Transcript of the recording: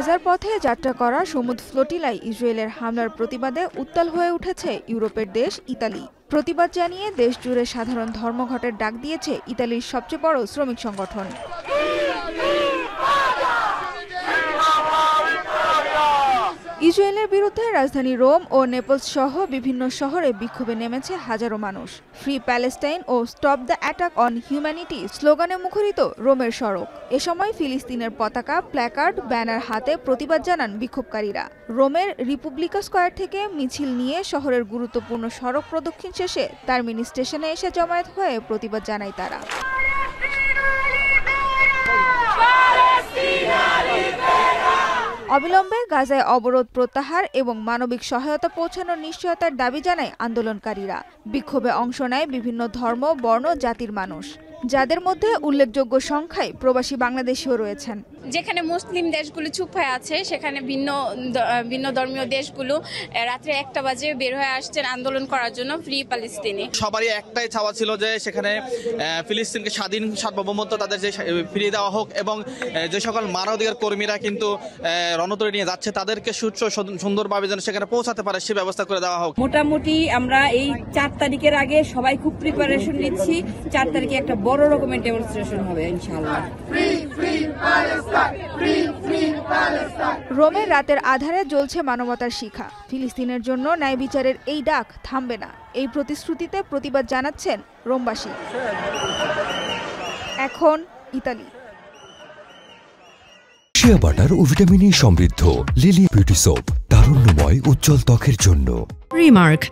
গাজার পথে যাত্রা করা সমুদ্র ফ্লোটিলায় ইসরায়েলের হামলার প্রতিবাদে উত্তাল হয়ে উঠেছে ইউরোপের দেশ ইতালি। প্রতিবাদ জানিয়ে দেশ জুড়ে সাধারণ ধর্মঘটের ডাক দিয়েছে ইতালির সবচেয়ে বড় শ্রমিক সংগঠন। ইসরায়েলের বিরুদ্ধে রাজধানী রোম ও নেপলস সহ বিভিন্ন শহরে বিক্ষোভে নেমেছে হাজারো মানুষ। ফ্রি প্যালেস্টাইন ও stop the attack on humanity স্লোগানে মুখরিত রোমের সড়ক। এ সময় ফিলিস্তিনের পতাকা, প্ল্যাকার্ড, ব্যানার হাতে প্রতিবাদ জানান বিক্ষোভকারীরা। রোমের রিপুবলিকা স্কয়ার থেকে মিছিল নিয়ে শহরের গুরুত্বপূর্ণ সড়ক প্রদক্ষিণ শেষে টার্মিনি স্টেশনে এসে জমায়েত হয়ে প্রতিবাদ জানায় তারা। অবিলম্বে গাজায় অবরোধ প্রত্যাহার এবং মানবিক সহায়তা পৌঁছানোর নিশ্চয়তার দাবি জানায় আন্দোলনকারীরা। বিক্ষোভে অংশ নেয় বিভিন্ন ধর্ম, বর্ণ, জাতির মানুষ, যাদের মধ্যে উল্লেখযোগ্য সংখ্যায় প্রবাসী বাংলাদেশীও রয়েছেন। যেখানে মুসলিম দেশগুলো চুপ হয়ে আছে, সেখানে ভিন্ন ধর্মীয় দেশগুলো রাত্রে 1টা বাজে বের হয়ে আসছেন আন্দোলন করার জন্য ফ্রি প্যালেস্তিনে। সবারই একটাই চাওয়া ছিল যে সেখানে ফিলিস্তিনকে স্বাধীন সার্বভৌমত্ব তাদের যে ফিরিয়ে দেওয়া হোক, এবং যে সকল মানবাধিকার কর্মীরা কিন্তু রণতরী নিয়ে যাচ্ছে তাদেরকে সুন্দরভাবে যেন সেখানে পৌঁছাতে পারে সে ব্যবস্থা করে দেওয়া হোক। মোটামুটি আমরা এই 4 তারিখের আগে সবাই খুব প্রিপারেশন নিচ্ছি। 4 তারিখে একটা বড় রকমের ডেমনস্ট্রেশন হবে ইনশাআল্লাহ। রোমের রাতের আধারে জ্বলছে মানবতার শিখা। ফিলিস্তিনের জন্য ন্যায় বিচারের এই ডাক থামবে না, এই প্রতিশ্রুতিতে প্রতিবাদ জানাচ্ছেন রোমবাসী। এখন ইতালি। শিয়া বাটার ও ভিটামিন ই সমৃদ্ধ লিলি বিউটি সোপ, তারুণ্যময় উজ্জ্বল ত্বকের জন্য। রিমার্ক